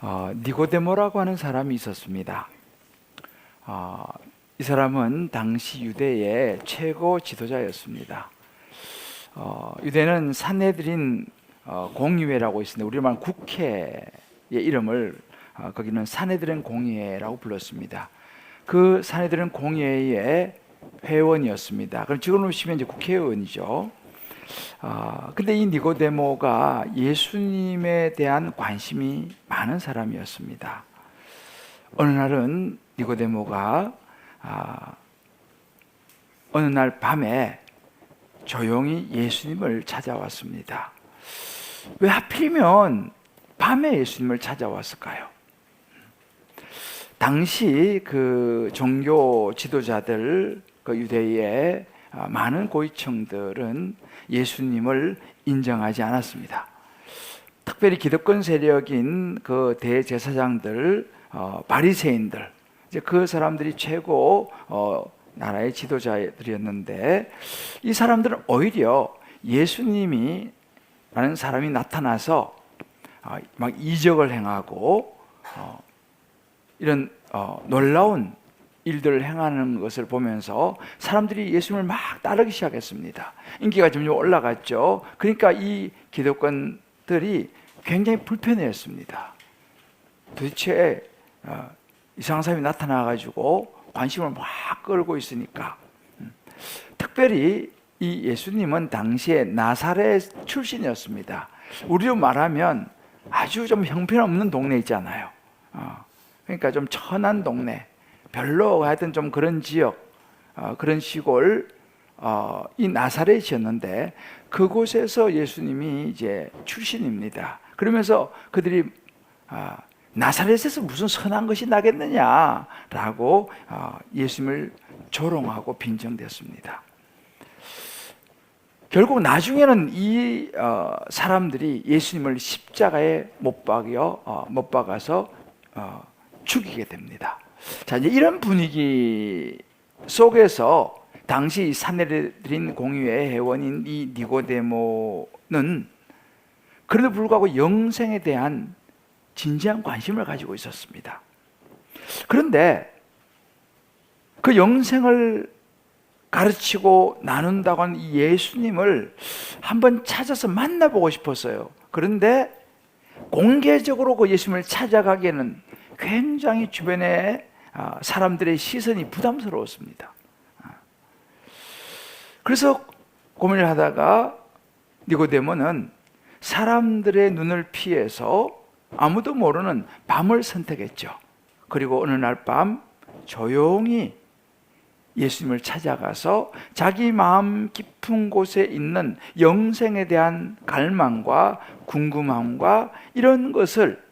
니고데모라고 하는 사람이 있었습니다. 이 사람은 당시 유대의 최고 지도자였습니다. 유대는 산헤드린 공의회라고 있습니다. 우리말 국회의 이름을 거기는 산헤드린 공의회라고 불렀습니다. 그 산헤드린 공의회의 회원이었습니다. 그럼 지금 보시면 이제 국회의원이죠. 근데 이 니고데모가 예수님에 대한 관심이 많은 사람이었습니다. 어느 날은 니고데모가 어느 날 밤에 조용히 예수님을 찾아왔습니다. 왜 하필이면 밤에 예수님을 찾아왔을까요? 당시 그 종교 지도자들, 그 유대의 많은 고위층들은 예수님을 인정하지 않았습니다. 특별히 기득권 세력인 그 대제사장들, 바리새인들, 이제 그 사람들이 최고 나라의 지도자들이었는데, 이 사람들은 오히려 예수님이 라는 사람이 나타나서 막 이적을 행하고 이런 놀라운 일들을 행하는 것을 보면서 사람들이 예수님을 막 따르기 시작했습니다. 인기가 점점 올라갔죠. 그러니까 이 기득권들이 굉장히 불편해했습니다. 도대체 이상한 사람이 나타나가지고 관심을 막 끌고 있으니까. 특별히 이 예수님은 당시에 나사렛 출신이었습니다. 우리로 말하면 아주 좀 형편없는 동네 있잖아요. 그러니까 좀 천한 동네, 별로 하여튼 좀 그런 지역, 그런 시골, 이 나사렛이었는데 그곳에서 예수님이 이제 출신입니다. 그러면서 그들이 나사렛에서 무슨 선한 것이 나겠느냐라고 예수님을 조롱하고 빈정댔습니다. 결국 나중에는 이 사람들이 예수님을 십자가에 못 박아서 죽이게 됩니다. 자, 이제 이런 분위기 속에서 당시 산헤드린 공의회 회원인 이 니고데모는 그래도 불구하고 영생에 대한 진지한 관심을 가지고 있었습니다. 그런데 그 영생을 가르치고 나눈다고 하는 이 예수님을 한번 찾아서 만나보고 싶었어요. 그런데 공개적으로 그 예수님을 찾아가기에는 굉장히 주변에 사람들의 시선이 부담스러웠습니다. 그래서 고민을 하다가 니고데모는 사람들의 눈을 피해서 아무도 모르는 밤을 선택했죠. 그리고 어느 날 밤 조용히 예수님을 찾아가서 자기 마음 깊은 곳에 있는 영생에 대한 갈망과 궁금함과 이런 것을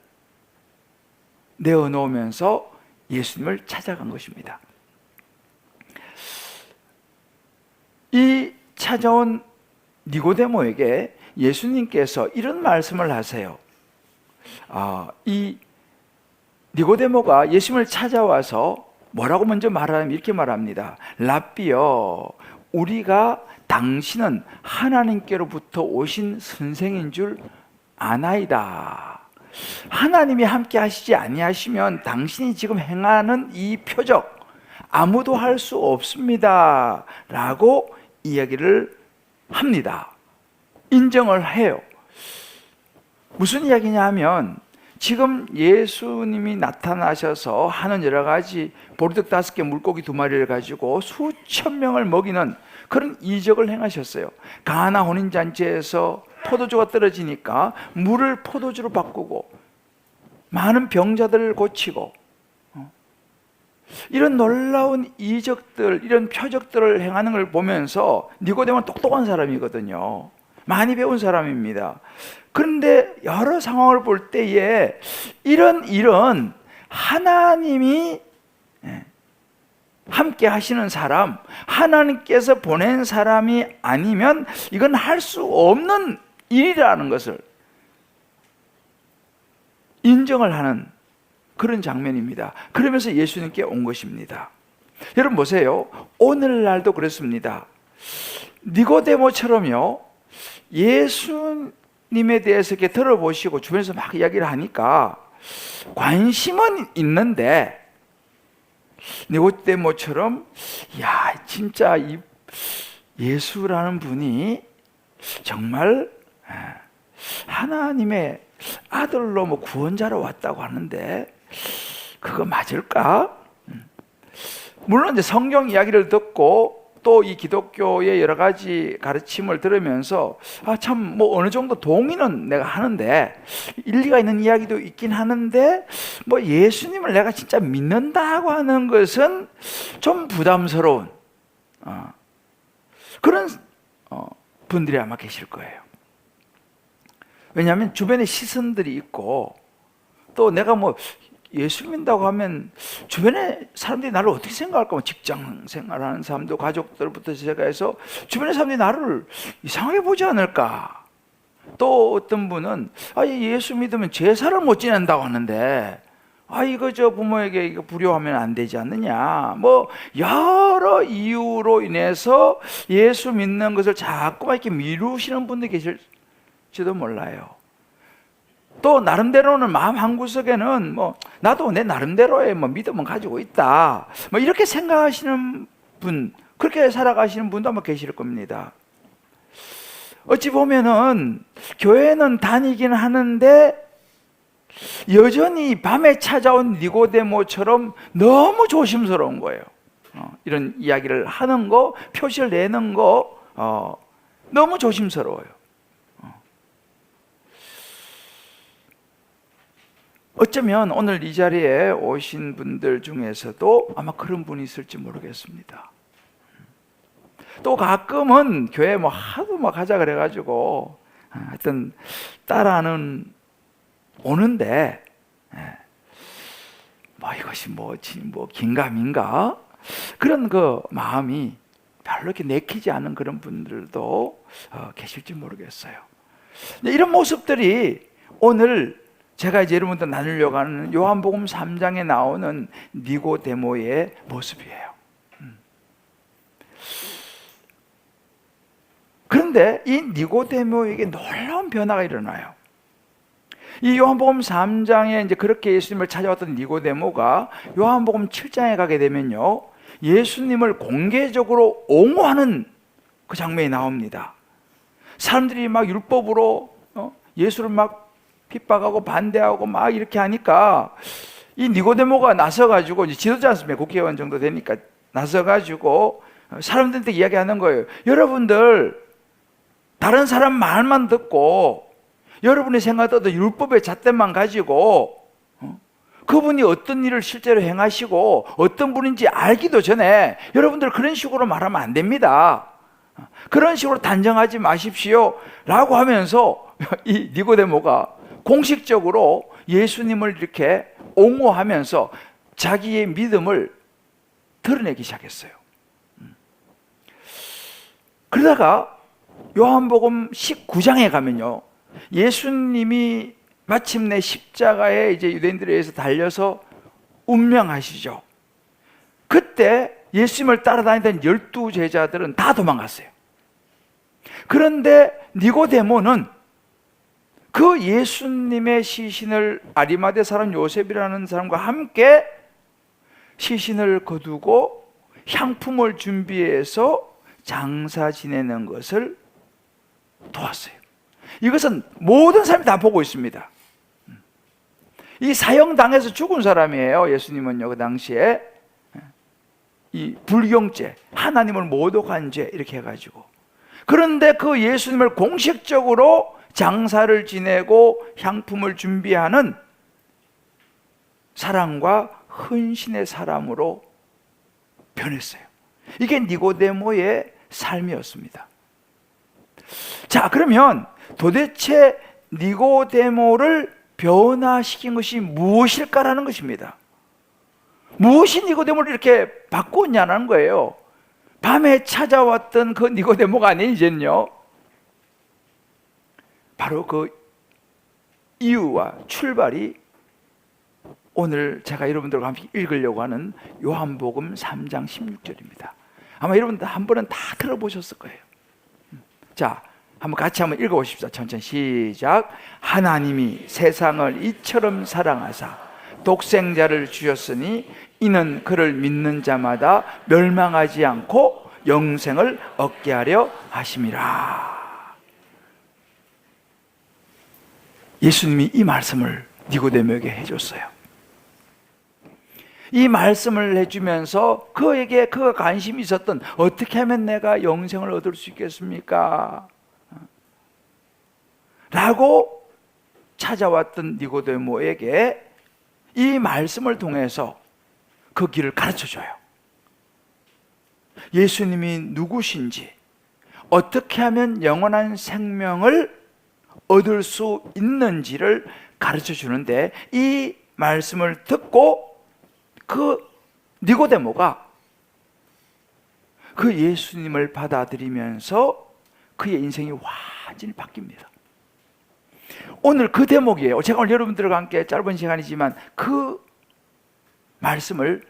내어놓으면서 예수님을 찾아간 것입니다. 이 찾아온 니고데모에게 예수님께서 이런 말씀을 하세요. 이 니고데모가 예수님을 찾아와서 뭐라고 먼저 말하면 이렇게 말합니다. 랍비여, 우리가 당신은 하나님께로부터 오신 선생인 줄 아나이다. 하나님이 함께 하시지 아니하시면 당신이 지금 행하는 이 표적 아무도 할 수 없습니다 라고 이야기를 합니다. 인정을 해요. 무슨 이야기냐 하면 지금 예수님이 나타나셔서 하는 여러 가지 보리떡 5개 물고기 2마리를 가지고 수천 명을 먹이는 그런 이적을 행하셨어요. 가나 혼인잔치에서 포도주가 떨어지니까 물을 포도주로 바꾸고 많은 병자들을 고치고 이런 놀라운 이적들, 이런 표적들을 행하는 걸 보면서 니고데모는 똑똑한 사람이거든요. 많이 배운 사람입니다. 그런데 여러 상황을 볼 때에 이런 하나님이 함께 하시는 사람, 하나님께서 보낸 사람이 아니면 이건 할 수 없는 일이라는 것을 인정을 하는 그런 장면입니다. 그러면서 예수님께 온 것입니다. 여러분 보세요. 오늘날도 그렇습니다. 니고데모처럼요, 예수님에 대해서 이렇게 들어보시고 주변에서 막 이야기를 하니까 관심은 있는데 니고데모처럼 야 진짜 이 예수라는 분이 정말 하나님의 아들로 뭐 구원자로 왔다고 하는데 그거 맞을까? 물론 이제 성경 이야기를 듣고 또 이 기독교의 여러 가지 가르침을 들으면서 참 뭐 어느 정도 동의는 내가 하는데 일리가 있는 이야기도 있긴 하는데 뭐 예수님을 내가 진짜 믿는다고 하는 것은 좀 부담스러운 그런 분들이 아마 계실 거예요. 왜냐하면 주변에 시선들이 있고 또 내가 뭐 예수 믿는다고 하면 주변에 사람들이 나를 어떻게 생각할까? 뭐 직장 생활하는 사람도 가족들부터 시작해서 주변의 사람들이 나를 이상하게 보지 않을까? 또 어떤 분은 예수 믿으면 제사를 못 지낸다고 하는데 이거 저 부모에게 이거 불효하면 안 되지 않느냐? 뭐 여러 이유로 인해서 예수 믿는 것을 자꾸만 이렇게 미루시는 분들이 계실지도 몰라요. 또 나름대로는 마음 한구석에는 뭐 나도 내 나름대로의 뭐 믿음은 가지고 있다 뭐 이렇게 생각하시는 분, 그렇게 살아가시는 분도 아마 계실 겁니다. 어찌 보면은 교회는 다니긴 하는데 여전히 밤에 찾아온 니고데모처럼 너무 조심스러운 거예요. 이런 이야기를 하는 거, 표시를 내는 거 너무 조심스러워요. 어쩌면 오늘 이 자리에 오신 분들 중에서도 아마 그런 분이 있을지 모르겠습니다. 또 가끔은 교회 뭐 하도 막 하자 그래가지고 하여튼 따라는 오는데 뭐 이것이 뭐 긴가민가 그런 그 마음이 별로 이렇게 내키지 않은 그런 분들도 계실지 모르겠어요. 이런 모습들이 오늘 제가 이제 여러분들 나누려고 하는 요한복음 3장에 나오는 니고데모의 모습이에요. 그런데 이 니고데모에게 놀라운 변화가 일어나요. 이 요한복음 3장에 이제 그렇게 예수님을 찾아왔던 니고데모가 요한복음 7장에 가게 되면요, 예수님을 공개적으로 옹호하는 그 장면이 나옵니다. 사람들이 막 율법으로 예수를 막 핍박하고 반대하고 막 이렇게 하니까 이 니고데모가 나서가지고 이제 지도자 않습니까? 국회의원 정도 되니까 나서가지고 사람들한테 이야기하는 거예요. 여러분들 다른 사람 말만 듣고 여러분이 생각하던 율법의 잣대만 가지고 그분이 어떤 일을 실제로 행하시고 어떤 분인지 알기도 전에 여러분들 그런 식으로 말하면 안 됩니다. 그런 식으로 단정하지 마십시오 라고 하면서 이 니고데모가 공식적으로 예수님을 이렇게 옹호하면서 자기의 믿음을 드러내기 시작했어요. 그러다가 요한복음 19장에 가면요, 예수님이 마침내 십자가에 이제 유대인들에 의해서 달려서 운명하시죠. 그때 예수님을 따라다니던 12제자들은 다 도망갔어요. 그런데 니고데모는 그 예수님의 시신을 아리마대 사람 요셉이라는 사람과 함께 시신을 거두고 향품을 준비해서 장사 지내는 것을 도왔어요. 이것은 모든 사람이 다 보고 있습니다. 이 사형당해서 죽은 사람이에요. 예수님은요, 그 당시에 이 불경죄, 하나님을 모독한 죄 이렇게 해가지고. 그런데 그 예수님을 공식적으로 장사를 지내고 향품을 준비하는 사랑과 헌신의 사람으로 변했어요. 이게 니고데모의 삶이었습니다. 자, 그러면 도대체 니고데모를 변화시킨 것이 무엇일까라는 것입니다. 무엇이 니고데모를 이렇게 바꿨냐는 거예요. 밤에 찾아왔던 그 니고데모가 아니에요, 이제는요. 바로 그 이유와 출발이 오늘 제가 여러분들과 함께 읽으려고 하는 요한복음 3장 16절입니다. 아마 여러분들 한 번은 다 들어보셨을 거예요. 자, 한번 같이 한번 읽어보십시오. 천천히 시작. 하나님이 세상을 이처럼 사랑하사 독생자를 주셨으니 이는 그를 믿는 자마다 멸망하지 않고 영생을 얻게 하려 하심이라. 예수님이 이 말씀을 니고데모에게 해줬어요. 이 말씀을 해주면서 그에게 그가 관심이 있었던, 어떻게 하면 내가 영생을 얻을 수 있겠습니까? 라고 찾아왔던 니고데모에게 이 말씀을 통해서 그 길을 가르쳐줘요. 예수님이 누구신지, 어떻게 하면 영원한 생명을 얻을 수 있는지를 가르쳐 주는데, 이 말씀을 듣고 그 니고데모가 그 예수님을 받아들이면서 그의 인생이 완전히 바뀝니다. 오늘 그 대목이에요. 제가 오늘 여러분들과 함께 짧은 시간이지만 그 말씀을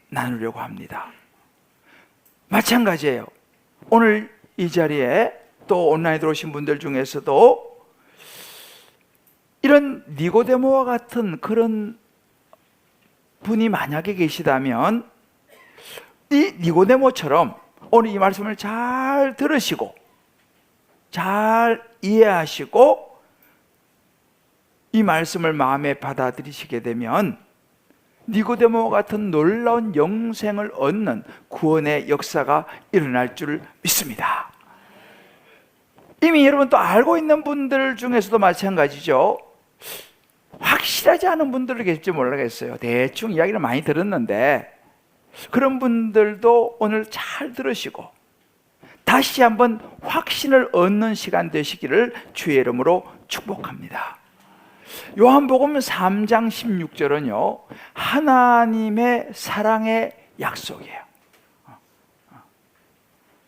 나누려고 합니다. 마찬가지예요. 오늘 이 자리에 또 온라인에 들어오신 분들 중에서도 이런 니고데모와 같은 그런 분이 만약에 계시다면, 이 니고데모처럼 오늘 이 말씀을 잘 들으시고 잘 이해하시고 이 말씀을 마음에 받아들이시게 되면 니고데모 같은 놀라운 영생을 얻는 구원의 역사가 일어날 줄 믿습니다. 이미 여러분 또 알고 있는 분들 중에서도 마찬가지죠. 확실하지 않은 분들도 계실지 모르겠어요. 대충 이야기를 많이 들었는데 그런 분들도 오늘 잘 들으시고 다시 한번 확신을 얻는 시간 되시기를 주의 이름으로 축복합니다. 요한복음 3장 16절은요 하나님의 사랑의 약속이에요.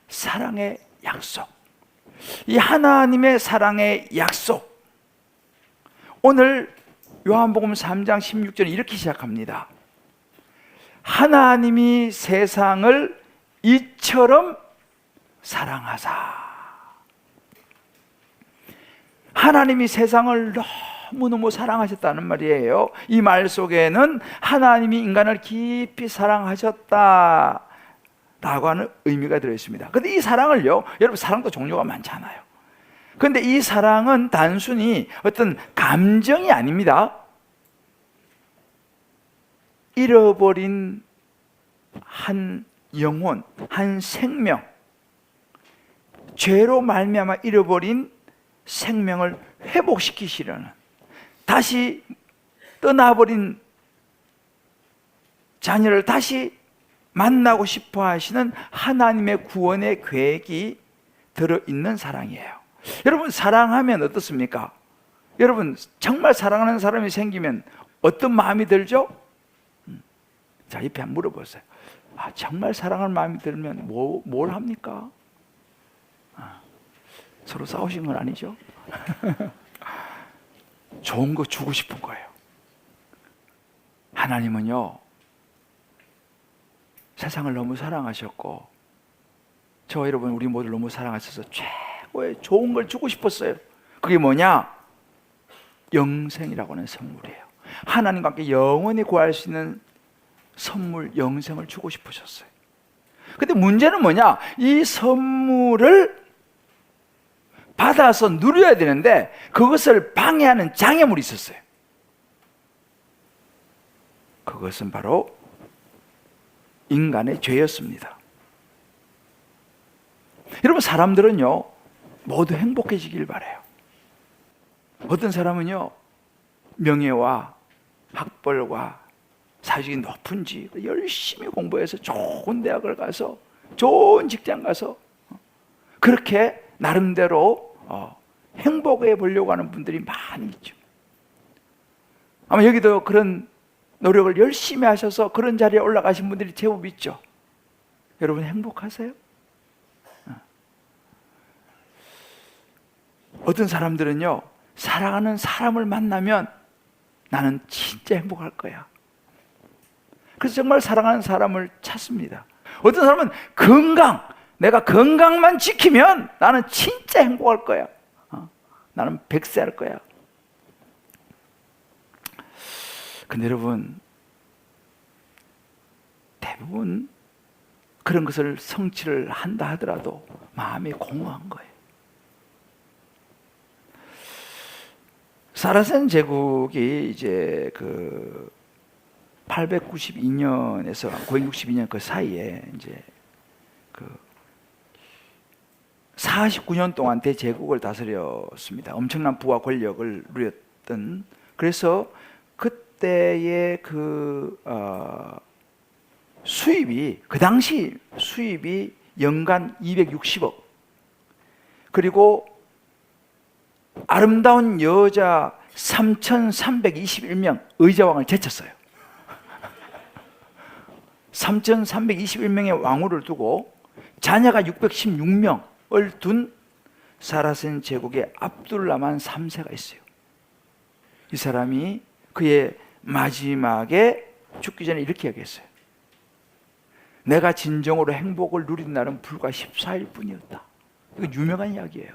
사랑의 약속. 이 하나님의 사랑의 약속, 오늘 요한복음 3장 16절은 이렇게 시작합니다. 하나님이 세상을 이처럼 사랑하사. 하나님이 세상을 너무너무 사랑하셨다는 말이에요. 이 말 속에는 하나님이 인간을 깊이 사랑하셨다 라고 하는 의미가 들어있습니다. 그런데 이 사랑을요, 여러분 사랑도 종류가 많잖아요. 그런데 이 사랑은 단순히 어떤 감정이 아닙니다. 잃어버린 한 영혼, 한 생명, 죄로 말미암아 잃어버린 생명을 회복시키시려는, 다시 떠나버린 자녀를 다시 만나고 싶어 하시는 하나님의 구원의 계획이 들어있는 사랑이에요. 여러분 사랑하면 어떻습니까? 여러분 정말 사랑하는 사람이 생기면 어떤 마음이 들죠? 자, 옆에 한번 물어보세요. 정말 사랑하는 마음이 들면 뭘 합니까? 서로 싸우신 건 아니죠? 좋은 거 주고 싶은 거예요. 하나님은요 세상을 너무 사랑하셨고 저와 여러분 우리 모두 너무 사랑하셔서 최고의 좋은 걸 주고 싶었어요. 그게 뭐냐? 영생이라고 하는 선물이에요. 하나님과 함께 영원히 구할 수 있는 선물, 영생을 주고 싶으셨어요. 근데 문제는 뭐냐? 이 선물을 받아서 누려야 되는데 그것을 방해하는 장애물이 있었어요. 그것은 바로 인간의 죄였습니다. 여러분 사람들은요 모두 행복해지길 바라요. 어떤 사람은요 명예와 학벌과 사회적인 높은 지 열심히 공부해서 좋은 대학을 가서 좋은 직장 가서 그렇게 나름대로 행복해 보려고 하는 분들이 많이 있죠. 아마 여기도 그런 노력을 열심히 하셔서 그런 자리에 올라가신 분들이 제법 있죠. 여러분 행복하세요? 어떤 사람들은요 사랑하는 사람을 만나면 나는 진짜 행복할 거야. 그래서 정말 사랑하는 사람을 찾습니다. 어떤 사람은 건강, 내가 건강만 지키면 나는 진짜 행복할 거야. 나는 100세 할 거야. 근데 여러분, 대부분 그런 것을 성취를 한다 하더라도 마음이 공허한 거예요. 사라센 제국이 이제 그 892년에서 962년 그 사이에 이제 그 49년 동안 대제국을 다스렸습니다. 엄청난 부와 권력을 누렸던. 그래서 그때의 그 수입이, 그 당시 수입이 연간 260억, 그리고 아름다운 여자 3,321명 의자왕을 제쳤어요. 3,321명의 왕후를 두고 자녀가 616명을 둔 사라센 제국의 압둘라만 3세가 있어요. 이 사람이 그의 마지막에 죽기 전에 이렇게 얘기했어요. 내가 진정으로 행복을 누린 날은 불과 14일 뿐이었다. 이거 유명한 이야기예요.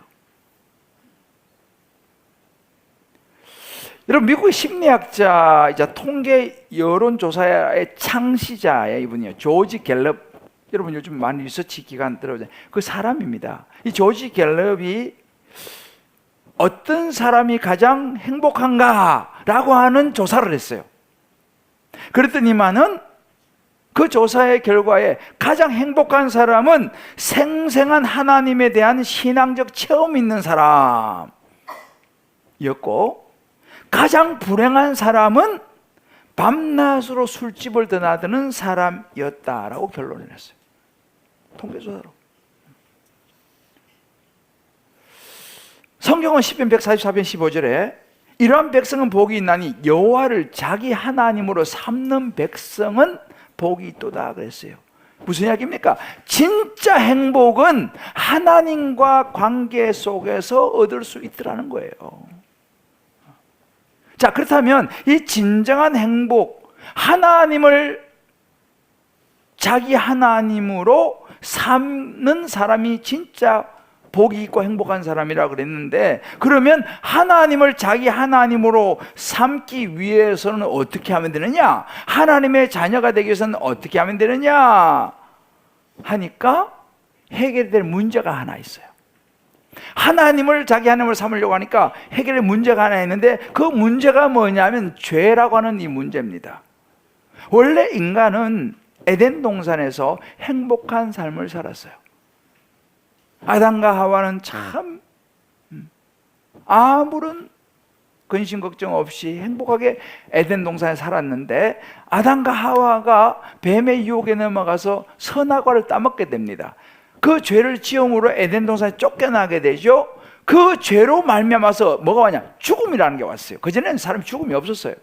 여러분, 미국의 심리학자이자 통계 여론조사의 창시자예요. 이분이요, 조지 갤럽. 여러분 요즘 많이 리서치 기관 들어오잖아요. 그 사람입니다. 이 조지 갤럽이 어떤 사람이 가장 행복한가라고 하는 조사를 했어요. 그랬더니만은 그 조사의 결과에 가장 행복한 사람은 생생한 하나님에 대한 신앙적 체험이 있는 사람이었고, 가장 불행한 사람은 밤낮으로 술집을 드나드는 사람이었다라고 결론을 냈어요. 통계조사로. 성경은 시편 144편 15절에 이러한 백성은 복이 있나니 여호와를 자기 하나님으로 삼는 백성은 복이 있도다 그랬어요. 무슨 이야기입니까? 진짜 행복은 하나님과 관계 속에서 얻을 수 있더라는 거예요. 자, 그렇다면 이 진정한 행복, 하나님을 자기 하나님으로 삼는 사람이 진짜 복이 있고 행복한 사람이라고 그랬는데, 그러면 하나님을 자기 하나님으로 삼기 위해서는 어떻게 하면 되느냐? 하나님의 자녀가 되기 위해서는 어떻게 하면 되느냐? 하니까 해결될 문제가 하나 있어요. 하나님을 자기 하나님을 삼으려고 하니까 해결의 문제가 하나 있는데, 그 문제가 뭐냐면 죄라고 하는 이 문제입니다. 원래 인간은 에덴 동산에서 행복한 삶을 살았어요. 아담과 하와는 참 아무런 근심 걱정 없이 행복하게 에덴 동산에 살았는데, 아담과 하와가 뱀의 유혹에 넘어가서 선악과를 따먹게 됩니다. 그 죄를 지음으로 에덴 동산에 쫓겨나게 되죠. 그 죄로 말미암아서 뭐가 왔냐? 죽음이라는 게 왔어요. 그전에는 사람이 죽음이 없었어요.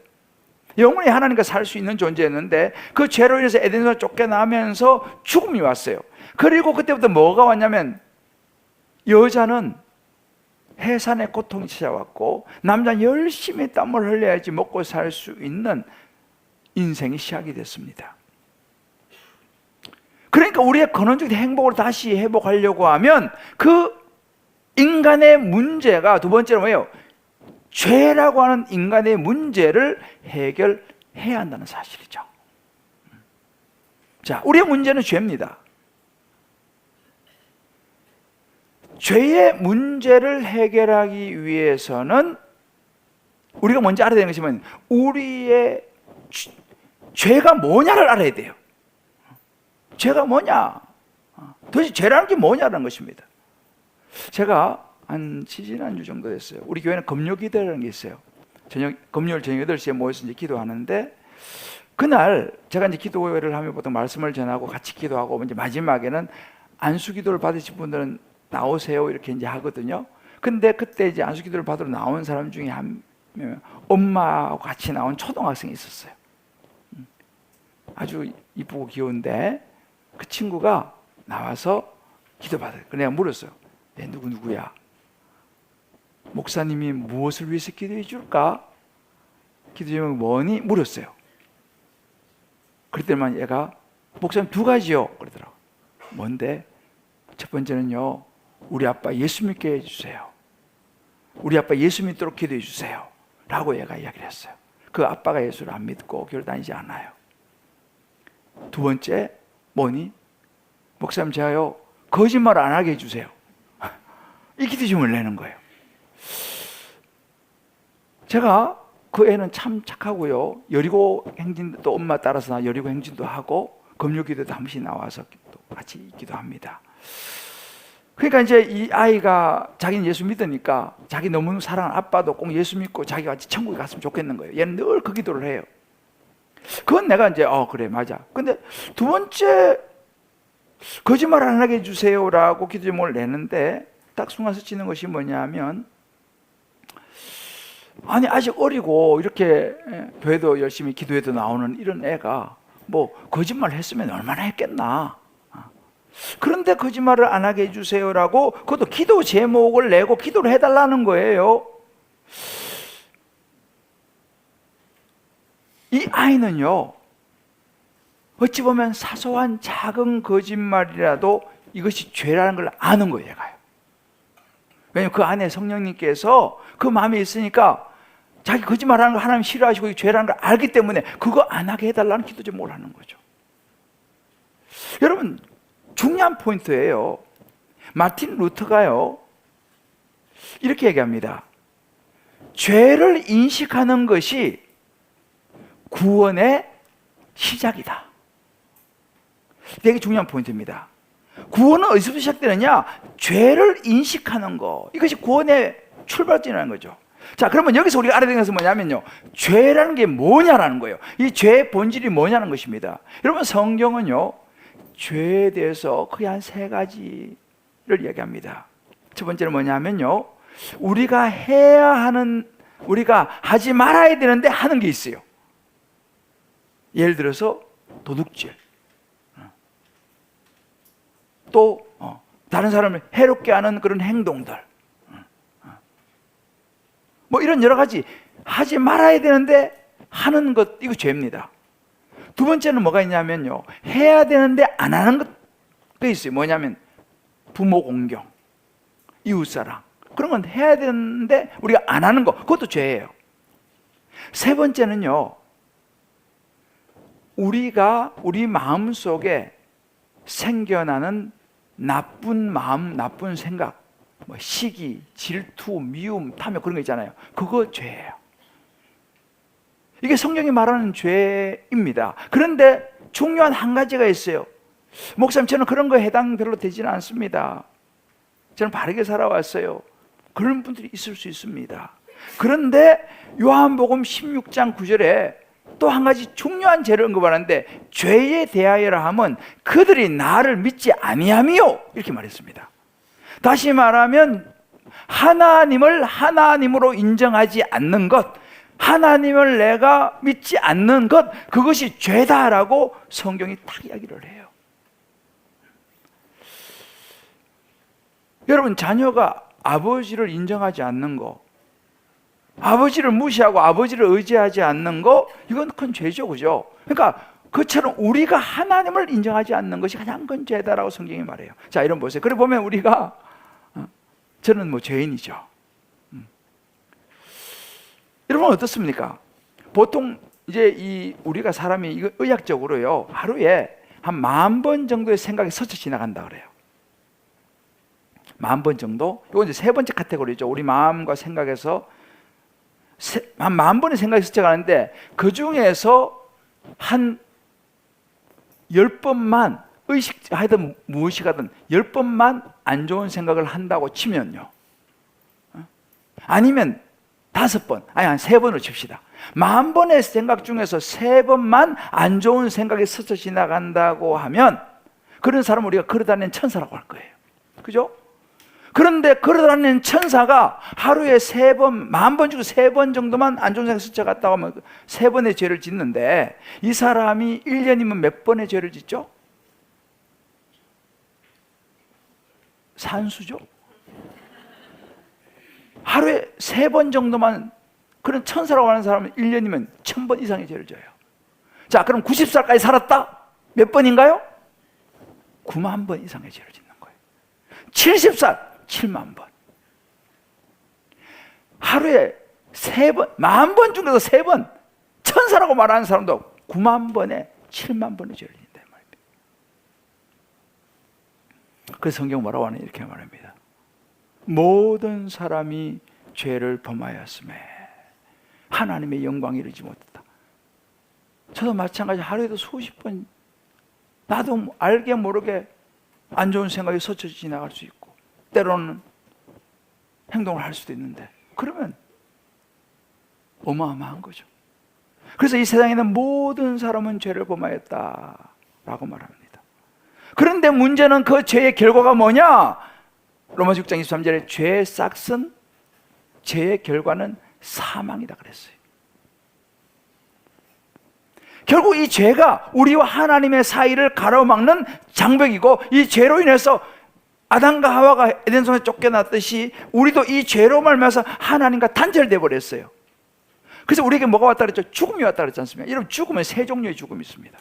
영원히 하나님과 살 수 있는 존재였는데, 그 죄로 인해서 에덴 동산에 쫓겨나면서 죽음이 왔어요. 그리고 그때부터 뭐가 왔냐면, 여자는 해산의 고통이 찾아왔고, 남자는 열심히 땀을 흘려야지 먹고 살 수 있는 인생이 시작이 됐습니다. 그러니까 우리의 근원적인 행복을 다시 회복하려고 하면 그 인간의 문제가 두 번째로 뭐예요? 죄라고 하는 인간의 문제를 해결해야 한다는 사실이죠. 자, 우리의 문제는 죄입니다. 죄의 문제를 해결하기 위해서는 우리가 먼저 알아야 되는 것이 뭐냐면, 우리의 죄가 뭐냐를 알아야 돼요. 죄가 뭐냐? 도대체 죄라는 게 뭐냐라는 것입니다. 제가 한 지지난주 정도 됐어요. 우리 교회는 금요기도라는 게 있어요. 금요일 저녁 8시에 모여서 이제 기도하는데, 그날 제가 이제 기도회를 하면 보통 말씀을 전하고 같이 기도하고, 이제 마지막에는 안수기도를 받으신 분들은 나오세요 이렇게 이제 하거든요. 근데 그때 이제 안수기도를 받으러 나온 사람 중에 한 명, 엄마하고 같이 나온 초등학생이 있었어요. 아주 이쁘고 귀여운데, 그 친구가 나와서 기도받아요. 그래서 내가 물었어요. 누구야? 목사님이 무엇을 위해서 기도해 줄까? 기도 제목이 뭐니? 물었어요. 그랬더니만 얘가 목사님 2가지요 그러더라고. 뭔데? 첫 번째는요, 우리 아빠 예수 믿게 해주세요. 우리 아빠 예수 믿도록 기도해 주세요 라고 얘가 이야기를 했어요. 그 아빠가 예수를 안 믿고 교회 다니지 않아요. 두 번째 뭐니? 목사님, 제가요 거짓말 안 하게 해주세요. 이 기도 제목을 내는 거예요. 제가 그 애는 참 착하고요, 여리고 행진도 엄마 따라서 여리고 행진도 하고 금요기도도 한 번씩 나와서 또 같이 기도합니다. 그러니까 이제 이 아이가 자기는 예수 믿으니까 자기 너무 사랑하는 아빠도 꼭 예수 믿고 자기가 같이 천국에 갔으면 좋겠는 거예요. 얘는 늘 그 기도를 해요. 그건 내가 이제 그래 맞아. 근데 두 번째 거짓말 안 하게 해주세요라고 기도 제목을 내는데 딱 순간 스치는 것이 뭐냐면, 아니 아직 어리고 이렇게 교회도 열심히 기도해도 나오는 이런 애가 뭐 거짓말 했으면 얼마나 했겠나. 그런데 거짓말을 안 하게 해주세요라고 그것도 기도 제목을 내고 기도를 해달라는 거예요. 이 아이는요, 어찌 보면 사소한 작은 거짓말이라도 이것이 죄라는 걸 아는 거예요, 얘가요. 왜냐하면 그 안에 성령님께서 그 마음에 있으니까 자기 거짓말하는 걸 하나님 싫어하시고 이 죄라는 걸 알기 때문에 그거 안 하게 해달라는 기도 제목을 하는 거죠. 여러분, 중요한 포인트예요. 마틴 루터가요 이렇게 얘기합니다. 죄를 인식하는 것이 구원의 시작이다. 되게 중요한 포인트입니다. 구원은 어디서부터 시작되느냐? 죄를 인식하는 거, 이것이 구원의 출발점이라는 거죠. 자, 그러면 여기서 우리가 알아야 되는 것은 뭐냐면요, 죄라는 게 뭐냐라는 거예요. 이 죄의 본질이 뭐냐는 것입니다. 여러분, 성경은요 죄에 대해서 거의 한 세 가지를 얘기합니다. 첫 번째는 뭐냐면요, 우리가 해야 하는, 우리가 하지 말아야 되는데 하는 게 있어요. 예를 들어서 도둑질, 또 다른 사람을 해롭게 하는 그런 행동들, 뭐 이런 여러 가지 하지 말아야 되는데 하는 것, 이거 죄입니다. 두 번째는 뭐가 있냐면요, 해야 되는데 안 하는 것도 있어요. 뭐냐면 부모 공경, 이웃사랑, 그런 건 해야 되는데 우리가 안 하는 거, 그것도 죄예요. 세 번째는요, 우리가 우리 마음속에 생겨나는 나쁜 마음, 나쁜 생각, 뭐 시기, 질투, 미움, 탐욕, 그런 거 있잖아요. 그거 죄예요. 이게 성경이 말하는 죄입니다. 그런데 중요한 한 가지가 있어요. 목사님, 저는 그런 거에 해당 별로 되지는 않습니다. 저는 바르게 살아왔어요. 그런 분들이 있을 수 있습니다. 그런데 요한복음 16장 9절에 또 한 가지 중요한 죄를 언급하는데, 죄에 대하여라 하면 그들이 나를 믿지 아니함이요, 이렇게 말했습니다. 다시 말하면 하나님을 하나님으로 인정하지 않는 것, 하나님을 내가 믿지 않는 것, 그것이 죄다라고 성경이 딱 이야기를 해요. 여러분, 자녀가 아버지를 인정하지 않는 거, 아버지를 무시하고 아버지를 의지하지 않는 거, 이건 큰 죄죠, 그죠? 그러니까 그처럼 우리가 하나님을 인정하지 않는 것이 가장 큰 죄다라고 성경이 말해요. 자, 이런 보세요. 그래 보면 우리가, 저는 뭐 죄인이죠. 여러분 어떻습니까? 보통 이제 우리가 사람이 이거 의학적으로요, 하루에 한 10,000번 정도의 생각이 스쳐 지나간다 그래요. 10,000번 정도? 이거 이제 세 번째 카테고리죠. 우리 마음과 생각에서 한 10,000번의 생각이 스쳐가는데, 그 중에서 한 10번만 의식하든 무의식하든 10번만 안 좋은 생각을 한다고 치면요, 아니면 5번, 아니 한 3번을 칩시다. 10,000번의 생각 중에서 3번만 안 좋은 생각이 스쳐 지나간다고 하면, 그런 사람을 우리가 걸어다니는 천사라고 할 거예요. 그죠? 그런데 걸어다니는 천사가 하루에 3번, 10,000번 중에 3번 정도만 안 좋은 생각이 스쳐갔다고 하면 3번의 죄를 짓는데, 이 사람이 1년이면 몇 번의 죄를 짓죠? 산수죠? 하루에 3번 정도만, 그런 천사라고 하는 사람은 1년이면 1,000번 이상의 죄를 져요. 자, 그럼 90살까지 살았다? 몇 번인가요? 90,000번 이상의 죄를 짓는 거예요. 70살 7만 번. 하루에 3번, 10,000번 중에서 3번, 천사라고 말하는 사람도 9만 번에 7만 번의 죄를 짓는다 말입니다. 그래서 성경 뭐라고 하느냐 이렇게 말합니다. 모든 사람이 죄를 범하였음에 하나님의 영광에 이르지 못했다. 저도 마찬가지 하루에도 수십 번 나도 알게 모르게 안 좋은 생각이 스쳐 지나갈 수 있고 때로는 행동을 할 수도 있는데 그러면 어마어마한 거죠. 그래서 이 세상에 있는 모든 사람은 죄를 범하였다라고 말합니다. 그런데 문제는 그 죄의 결과가 뭐냐? 로마서 6장 23절에 죄의 싹은 죄의 결과는 사망이다 그랬어요. 결국 이 죄가 우리와 하나님의 사이를 가로막는 장벽이고 이 죄로 인해서 아담과 하와가 에덴성에 쫓겨났듯이 우리도 이 죄로 말미암아서 하나님과 단절돼 버렸어요. 그래서 우리에게 뭐가 왔다 그랬죠? 죽음이 왔다 그랬지 않습니까? 여러분 죽음은 세 종류의 죽음이 있습니다.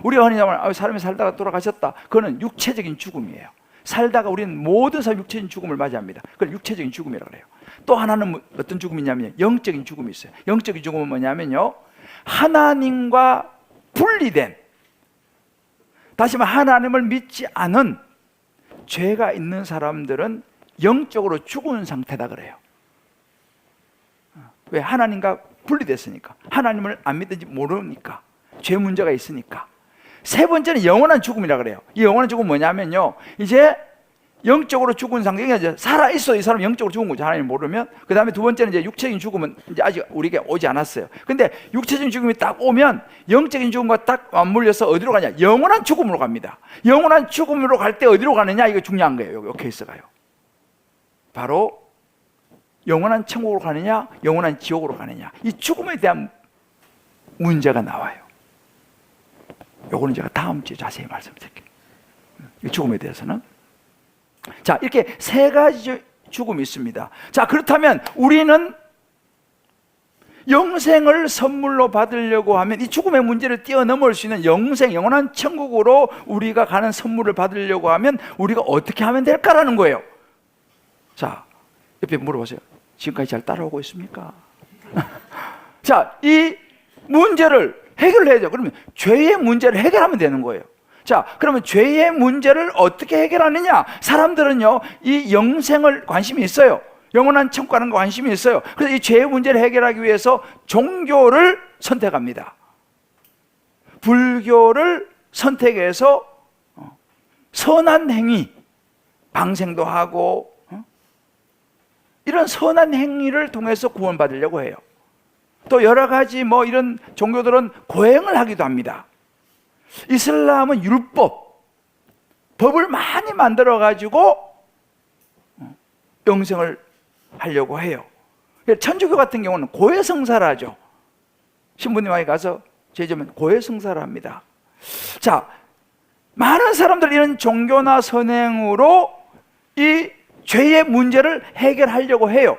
우리가 흔히 말하면 사람이 살다가 돌아가셨다. 그거는 육체적인 죽음이에요. 살다가 우리는 모든 사람 육체적인 죽음을 맞이합니다. 그걸 육체적인 죽음이라고 그래요. 또 하나는 어떤 죽음이냐면 영적인 죽음이 있어요. 영적인 죽음은 뭐냐면요, 하나님과 분리된, 다시 말해 하나님을 믿지 않은 죄가 있는 사람들은 영적으로 죽은 상태다 그래요. 왜? 하나님과 분리됐으니까. 하나님을 안 믿는지 모르니까. 죄 문제가 있으니까. 세 번째는 영원한 죽음이라 그래요. 이 영원한 죽음은 뭐냐면요, 이제 영적으로 죽은 상태가 이제 살아있어. 이 사람 영적으로 죽은 거죠. 하나님 모르면. 그 다음에 두 번째는 이제 육체적인 죽음은 이제 아직 우리에게 오지 않았어요. 근데 육체적인 죽음이 딱 오면 영적인 죽음과 딱 맞물려서 어디로 가냐? 영원한 죽음으로 갑니다. 영원한 죽음으로 갈 때 어디로 가느냐? 이거 중요한 거예요. 여기 케이스가요. 바로 영원한 천국으로 가느냐? 영원한 지옥으로 가느냐? 이 죽음에 대한 문제가 나와요. 요거는 제가 다음 주에 자세히 말씀드릴게요. 이 죽음에 대해서는. 자, 이렇게 세 가지 죽음이 있습니다. 자, 그렇다면 우리는 영생을 선물로 받으려고 하면 이 죽음의 문제를 뛰어넘을 수 있는 영생, 영원한 천국으로 우리가 가는 선물을 받으려고 하면 우리가 어떻게 하면 될까라는 거예요. 자, 옆에 물어보세요. 지금까지 잘 따라오고 있습니까? 자, 이 문제를 해결해야죠. 그러면 죄의 문제를 해결하면 되는 거예요. 자, 그러면 죄의 문제를 어떻게 해결하느냐? 사람들은요, 이 영생을 관심이 있어요. 영원한 천국 가는 거 관심이 있어요. 그래서 이 죄의 문제를 해결하기 위해서 종교를 선택합니다. 불교를 선택해서 선한 행위, 방생도 하고 이런 선한 행위를 통해서 구원받으려고 해요. 또 여러 가지 뭐 이런 종교들은 고행을 하기도 합니다. 이슬람은 율법, 법을 많이 만들어 가지고 영생을 하려고 해요. 천주교 같은 경우는 고해성사를 하죠. 신부님에게 가서 제자면 고해성사를 합니다. 자, 많은 사람들이 이런 종교나 선행으로 이 죄의 문제를 해결하려고 해요.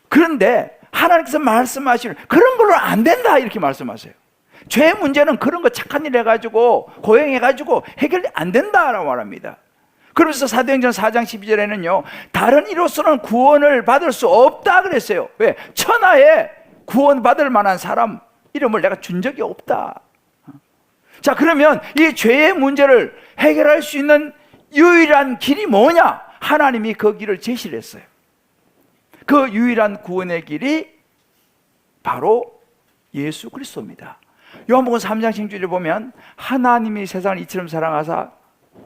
그런데 하나님께서 말씀하시는 그런 걸로 안 된다 이렇게 말씀하세요. 죄의 문제는 그런 거 착한 일 해가지고 고행해가지고 해결이 안 된다라고 말합니다. 그러면서 사도행전 4장 12절에는요 다른 이로서는 구원을 받을 수 없다 그랬어요. 왜? 천하에 구원받을 만한 사람 이름을 내가 준 적이 없다. 자, 그러면 이 죄의 문제를 해결할 수 있는 유일한 길이 뭐냐? 하나님이 그 길을 제시를 했어요. 그 유일한 구원의 길이 바로 예수 그리스도입니다. 요한복음 3장 16절에 보면 하나님이 세상을 이처럼 사랑하사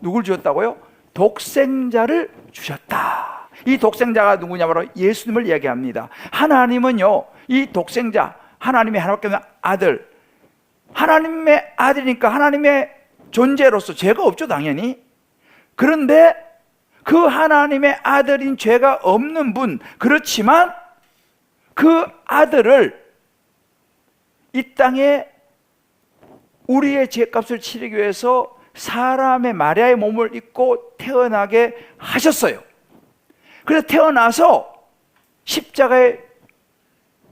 누굴 주셨다고요? 독생자를 주셨다. 이 독생자가 누구냐? 바로 예수님을 이야기합니다. 하나님은요 이 독생자, 하나님의 하나밖에 없는 아들, 하나님의 아들이니까 하나님의 존재로서 죄가 없죠 당연히. 그런데 그 하나님의 아들인 죄가 없는 분, 그렇지만 그 아들을 이 땅에 우리의 죄값을 치르기 위해서 사람의 마리아의 몸을 입고 태어나게 하셨어요. 그래서 태어나서 십자가에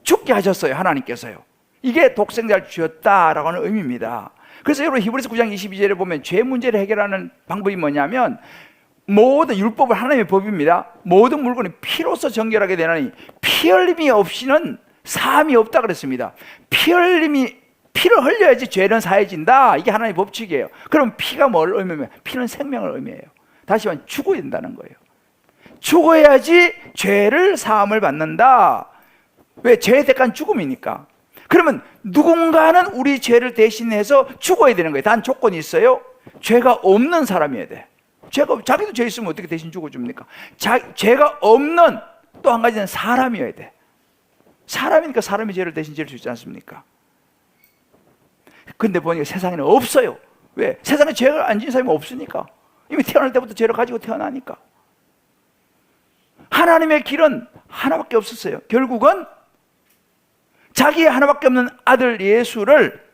죽게 하셨어요. 하나님께서요. 이게 독생자를 주셨다라고 하는 의미입니다. 그래서 여러분 히브리서 9장 22절에 보면 죄 문제를 해결하는 방법이 뭐냐면 모든 율법은 하나님의 법입니다. 모든 물건이 피로서 정결하게 되나니 피 흘림이 없이는 사함이 없다 그랬습니다. 피를 흘려야지 죄는 사해진다. 이게 하나님의 법칙이에요. 그럼 피가 뭘 의미해요? 피는 생명을 의미해요. 다시 말하면 죽어야 된다는 거예요. 죽어야지 죄를 사함을 받는다. 왜? 죄의 대가는 죽음이니까. 그러면 누군가는 우리 죄를 대신해서 죽어야 되는 거예요. 단 조건이 있어요. 죄가 없는 사람이어야 돼. 자기도 죄 있으면 어떻게 대신 죽어줍니까? 죄가 없는 또 한 가지는 사람이어야 돼. 사람이니까 사람이 죄를 대신 지을 수 있지 않습니까? 근데 보니까 세상에는 없어요. 왜? 세상에 죄를 안 지은 사람이 없으니까. 이미 태어날 때부터 죄를 가지고 태어나니까. 하나님의 길은 하나밖에 없었어요. 결국은 자기의 하나밖에 없는 아들 예수를,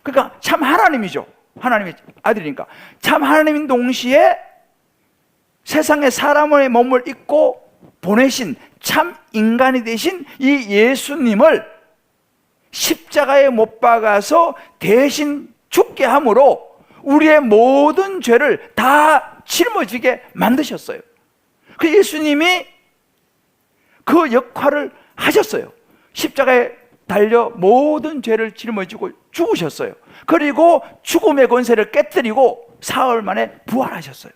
그러니까 참 하나님이죠. 하나님의 아들이니까 참 하나님인 동시에 세상에 사람의 몸을 입고 보내신 참 인간이 되신 이 예수님을 십자가에 못 박아서 대신 죽게 함으로 우리의 모든 죄를 다 짊어지게 만드셨어요. 그 예수님이 그 역할을 하셨어요. 십자가에 달려 모든 죄를 짊어지고 죽으셨어요. 그리고 죽음의 권세를 깨뜨리고 사흘 만에 부활하셨어요.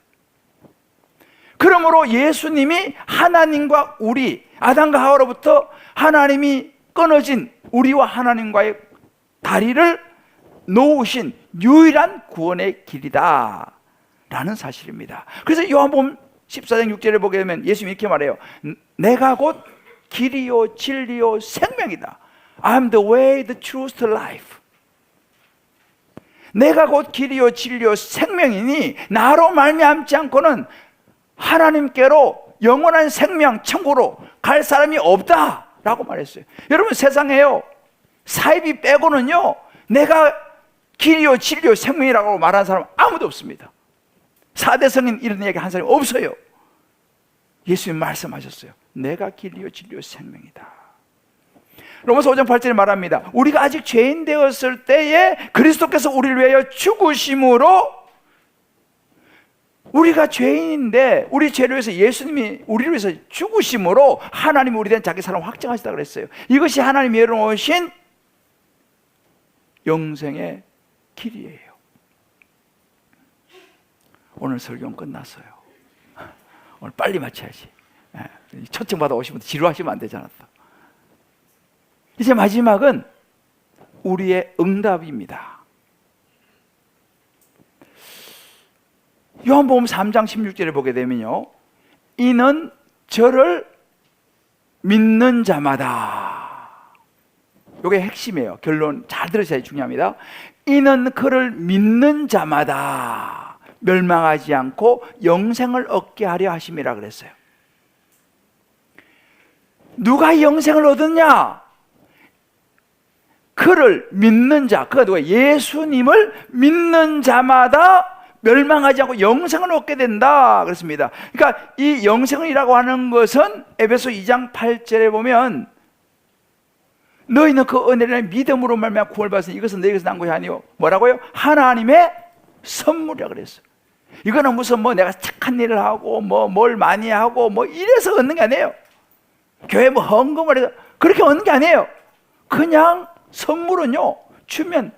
그러므로 예수님이 하나님과 우리, 아담과 하와로부터 하나님이 끊어진 우리와 하나님과의 다리를 놓으신 유일한 구원의 길이다 라는 사실입니다. 그래서 요한복음 14장 6절에 보게 되면 예수님이 이렇게 말해요. 내가 곧 길이요 진리요 생명이다. I'm the way, the truth, the life. 내가 곧 길이요 진리요 생명이니 나로 말미암지 않고는 하나님께로 영원한 생명 천국으로 갈 사람이 없다 라고 말했어요. 여러분, 세상에요 사이비 빼고는요 내가 길이요 진리요 생명이라고 말하는 사람 아무도 없습니다. 4대 성인 이런 얘기 한 사람이 없어요. 예수님 말씀하셨어요. 내가 길이요 진리요 생명이다. 로마서 5장 8절에 말합니다. 우리가 아직 죄인 되었을 때에 그리스도께서 우리를 위하여 죽으심으로, 우리가 죄인인데 우리 죄를 위해서 예수님이 우리를 위해서 죽으심으로 하나님이 우리에 대한 자기 사랑을 확증하시다 그랬어요. 이것이 하나님이 열어놓으신 영생의 길이에요. 오늘 설교는 끝났어요. 오늘 빨리 마쳐야지. 초청받아 오신 분들 지루하시면 안 되잖아. 이제 마지막은 우리의 응답입니다. 요한복음 3장 16절에 보게 되면요, 이는 저를 믿는 자마다, 이게 핵심이에요. 결론 잘 들으셔야 중요합니다. 이는 그를 믿는 자마다 멸망하지 않고 영생을 얻게 하려 하심이라 그랬어요. 누가 영생을 얻었냐? 그를 믿는 자, 그가 누가? 예수님을 믿는 자마다 멸망하지 않고 영생을 얻게 된다 그랬습니다. 그러니까 이 영생이라고 하는 것은 에베소 2장 8절에 보면 너희는 그 은혜를 믿음으로 말미암아 구원을 받으니 이것은 너희에게서 난 것이 아니요, 뭐라고요? 하나님의 선물이라 그랬어요. 이거는 무슨 내가 착한 일을 하고 뭘 많이 하고 이래서 얻는 게 아니에요. 교회 헌금을 해서 그렇게 얻는 게 아니에요. 그냥 선물은요 주면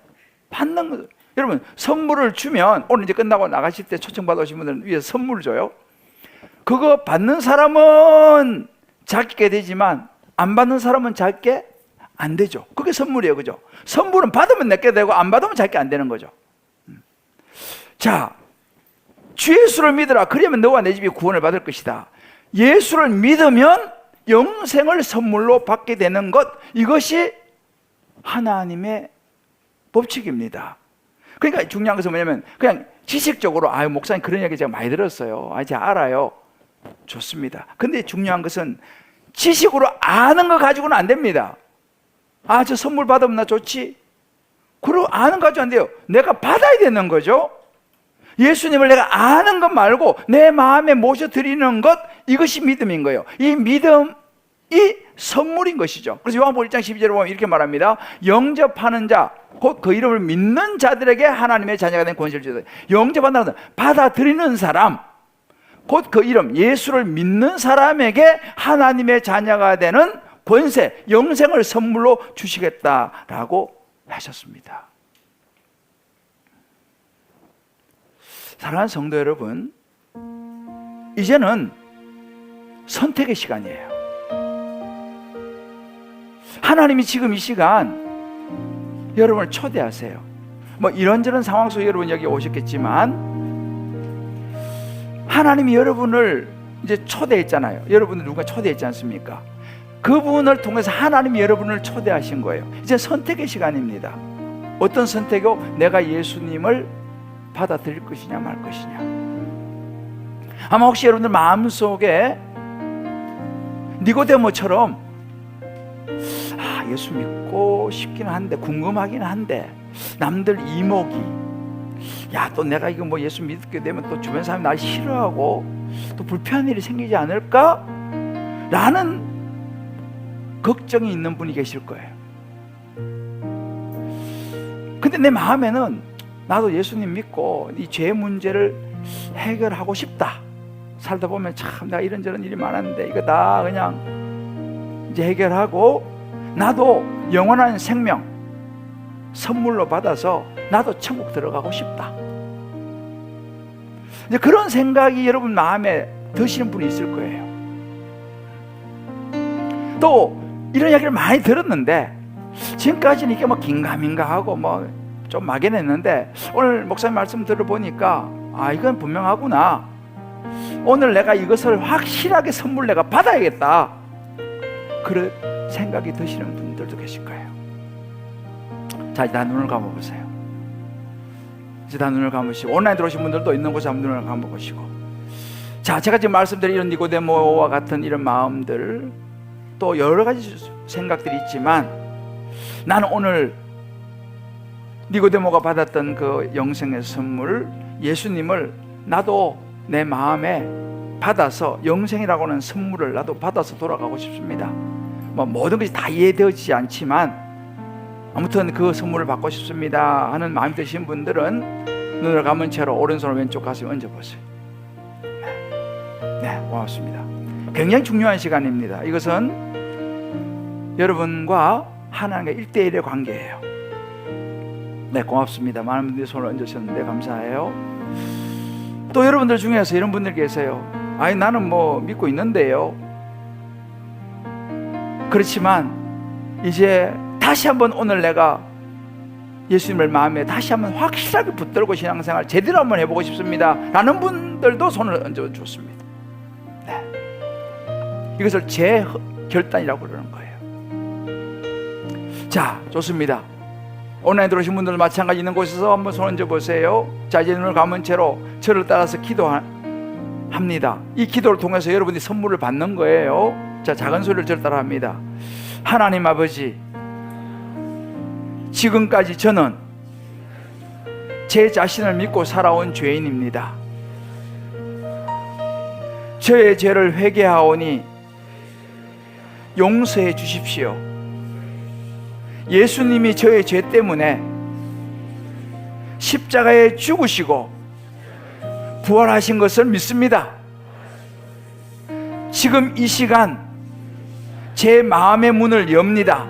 받는 거예요. 여러분, 선물을 주면, 오늘 이제 끝나고 나가실 때 초청받아 오신 분들은 위에서 선물을 줘요. 그거 받는 사람은 작게 되지만 안 받는 사람은 작게 안 되죠. 그게 선물이에요. 그죠? 선물은 받으면 내게 되고 안 받으면 작게 안 되는 거죠. 자, 주 예수를 믿으라. 그러면 너와 내 집이 구원을 받을 것이다. 예수를 믿으면 영생을 선물로 받게 되는 것, 이것이 하나님의 법칙입니다. 그러니까 중요한 것은 뭐냐면, 그냥 지식적으로 목사님 그런 얘기 제가 많이 들었어요. 제가 알아요. 좋습니다. 근데 중요한 것은 지식으로 아는 거 가지고는 안 됩니다. 저 선물 받으면 나 좋지, 그리고 아는 거 가지고 안 돼요. 내가 받아야 되는 거죠. 예수님을 내가 아는 것 말고 내 마음에 모셔드리는 것, 이것이 믿음인 거예요. 이 믿음이 선물인 것이죠. 그래서 요한복음 1장 12절에 보면 이렇게 말합니다. 영접하는 자, 곧 그 이름을 믿는 자들에게 하나님의 자녀가 된 권세를 주다. 영접한다는 것은 받아들이는 사람, 곧 그 이름 예수를 믿는 사람에게 하나님의 자녀가 되는 권세, 영생을 선물로 주시겠다라고 하셨습니다. 사랑하는 성도 여러분, 이제는 선택의 시간이에요. 하나님이 지금 이 시간 여러분을 초대하세요. 뭐 이런저런 상황 속에 여러분 여기 오셨겠지만 하나님이 여러분을 이제 초대했잖아요. 여러분을 누가 초대했지 않습니까? 그분을 통해서 하나님이 여러분을 초대하신 거예요. 이제 선택의 시간입니다. 어떤 선택이요? 내가 예수님을 받아들일 것이냐 말 것이냐. 아마 혹시 여러분들 마음속에 니고데모처럼 예수 믿고 싶긴 한데, 궁금하긴 한데, 남들 이목이 또 내가 이거 뭐 예수 믿게 되면 또 주변 사람이 날 싫어하고 또 불편한 일이 생기지 않을까? 라는 걱정이 있는 분이 계실 거예요. 근데 내 마음에는 나도 예수님 믿고 이 죄 문제를 해결하고 싶다. 살다 보면 참 내가 이런저런 일이 많았는데 이거 다 그냥 이제 해결하고 나도 영원한 생명 선물로 받아서 나도 천국 들어가고 싶다. 이제 그런 생각이 여러분 마음에 드시는 분이 있을 거예요. 또 이런 이야기를 많이 들었는데 지금까지는 이게 뭐 긴가민가하고 뭐 좀 막연했는데 오늘 목사님 말씀 들어보니까 이건 분명하구나. 오늘 내가 이것을 확실하게 선물 내가 받아야겠다. 그런 생각이 드시는 분들도 계실 거예요. 자, 이제 다 눈을 감아보세요. 이제 다 눈을 감으시고 온라인 들어오신 분들도 있는 곳에 한번 눈을 감아보시고, 자, 제가 지금 말씀드린 이런 니고데모와 같은 이런 마음들, 또 여러 가지 생각들이 있지만 나는 오늘 니고데모가 받았던 그 영생의 선물 예수님을 나도 내 마음에 받아서 영생이라고 하는 선물을 나도 받아서 돌아가고 싶습니다. 뭐 모든 것이 다 이해되어지지 않지만 아무튼 그 선물을 받고 싶습니다 하는 마음이 드신 분들은 눈을 감은 채로 오른손을 왼쪽 가슴에 얹어보세요. 네, 고맙습니다. 굉장히 중요한 시간입니다. 이것은 여러분과 하나님과 1대1의 관계예요. 네, 고맙습니다. 많은 분들이 손을 얹으셨는데 감사해요. 또 여러분들 중에서 이런 분들 계세요. 나는 뭐 믿고 있는데요. 그렇지만 이제 다시 한번 오늘 내가 예수님을 마음에 다시 한번 확실하게 붙들고 신앙생활 제대로 한번 해보고 싶습니다 라는 분들도 손을 얹어줬습니다. 네. 이것을 제 결단이라고 그러는 거예요. 자, 좋습니다. 온라인 들어오신 분들도 마찬가지 있는 곳에서 한번 손 얹어보세요. 자, 이제 눈을 감은 채로 저를 따라서 기도합니다. 이 기도를 통해서 여러분이 선물을 받는 거예요. 자, 작은 소리를 저를 따라 합니다. 하나님 아버지, 지금까지 저는 제 자신을 믿고 살아온 죄인입니다. 저의 죄를 회개하오니 용서해 주십시오. 예수님이 저의 죄 때문에 십자가에 죽으시고 부활하신 것을 믿습니다. 지금 이 시간 제 마음의 문을 엽니다.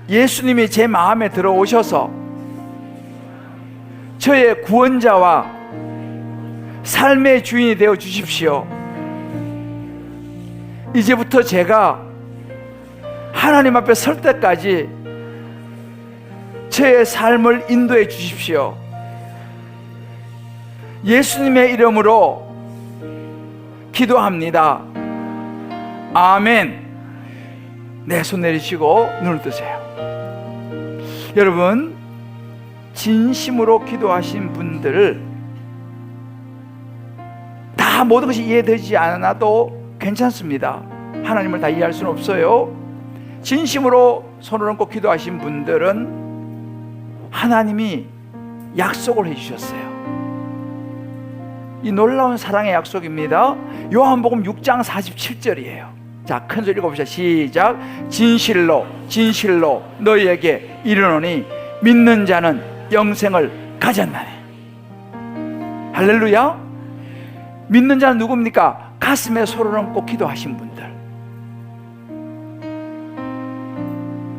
예수님이 제 마음에 들어오셔서 저의 구원자와 삶의 주인이 되어 주십시오. 이제부터 제가 하나님 앞에 설 때까지 저의 삶을 인도해 주십시오. 예수님의 이름으로 기도합니다. 아멘. 네, 손 내리시고 눈을 뜨세요. 여러분, 진심으로 기도하신 분들 다 모든 것이 이해되지 않아도 괜찮습니다. 하나님을 다 이해할 수는 없어요. 진심으로 손을 얹고 기도하신 분들은 하나님이 약속을 해주셨어요. 이 놀라운 사랑의 약속입니다. 요한복음 6장 47절이에요. 자, 큰 소리 읽어보시죠. 시작. 진실로 진실로 너희에게 이르노니 믿는 자는 영생을 가졌나니. 할렐루야. 믿는 자는 누굽니까? 가슴에 손을 얹고 기도하신 분들.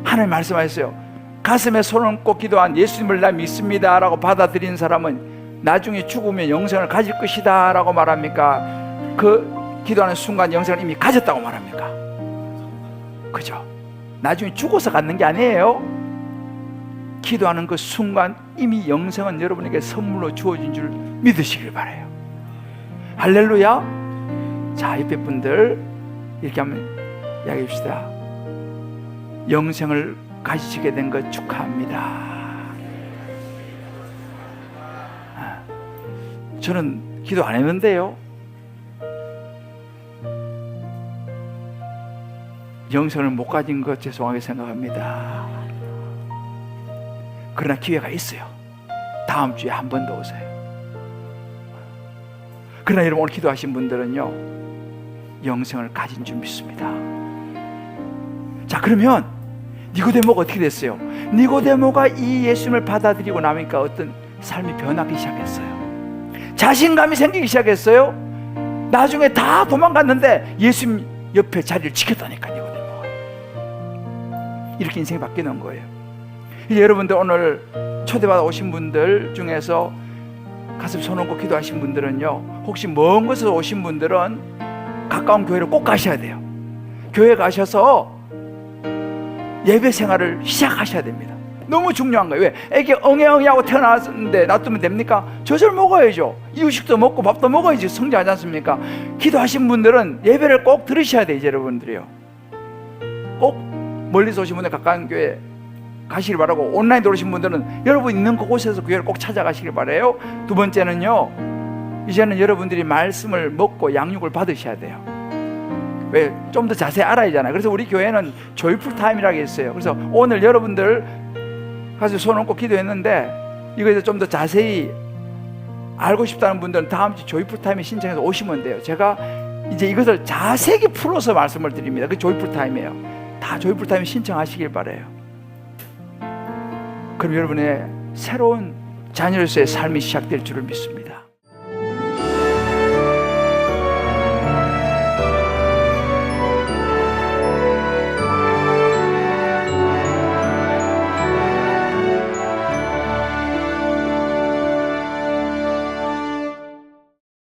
하나님 말씀하셨어요. 가슴에 손을 얹고 기도한 예수님을 나 믿습니다 라고 받아들인 사람은 나중에 죽으면 영생을 가질 것이다 라고 말합니까? 그 기도하는 순간 영생을 이미 가졌다고 말합니까? 그죠? 나중에 죽어서 갖는 게 아니에요. 기도하는 그 순간 이미 영생은 여러분에게 선물로 주어진 줄 믿으시길 바라요. 할렐루야. 자, 옆에 분들 이렇게 한번 이야기해 봅시다. 영생을 가지시게 된 것 축하합니다. 저는 기도 안 했는데요. 영생을 못 가진 것 죄송하게 생각합니다. 그러나 기회가 있어요. 다음 주에 한 번 더 오세요. 그러나 여러분 오늘 기도하신 분들은요, 영생을 가진 줄 믿습니다. 자, 그러면 니고데모가 어떻게 됐어요? 니고데모가 이 예수님을 받아들이고 나니까 어떤 삶이 변하기 시작했어요. 자신감이 생기기 시작했어요. 나중에 다 도망갔는데 예수님 옆에 자리를 지켰다니까, 니고데모가. 이렇게 인생이 바뀌는 거예요. 이제 여러분들 오늘 초대받아 오신 분들 중에서 가슴 손 얹고 기도하신 분들은요, 혹시 먼 곳에서 오신 분들은 가까운 교회를 꼭 가셔야 돼요. 교회 가셔서 예배 생활을 시작하셔야 됩니다. 너무 중요한 거예요. 왜? 애기 엉애엉애하고 태어났는데 놔두면 됩니까? 젖을 먹어야죠. 이유식도 먹고 밥도 먹어야지 성장하지 않습니까? 기도하신 분들은 예배를 꼭 들으셔야 돼요. 여러분들이요, 꼭 멀리서 오신 분들 가까운 교회 가시길 바라고, 온라인으로 오신 분들은 여러분 있는 그곳에서 교회를 꼭 찾아가시길 바라요. 두 번째는요, 이제는 여러분들이 말씀을 먹고 양육을 받으셔야 돼요. 왜? 좀 더 자세히 알아야잖아요. 그래서 우리 교회는 조이풀 타임이라고 했어요. 그래서 오늘 여러분들 가서 손 얹고 기도했는데 이거에서 좀 더 자세히 알고 싶다는 분들은 다음 주 조이풀 타임에 신청해서 오시면 돼요. 제가 이제 이것을 자세히 풀어서 말씀을 드립니다. 그게 조이풀 타임이에요. 다 조이풀 타임 신청하시길 바라요. 그럼 여러분의 새로운 자녀로서의 삶이 시작될 줄을 믿습니다.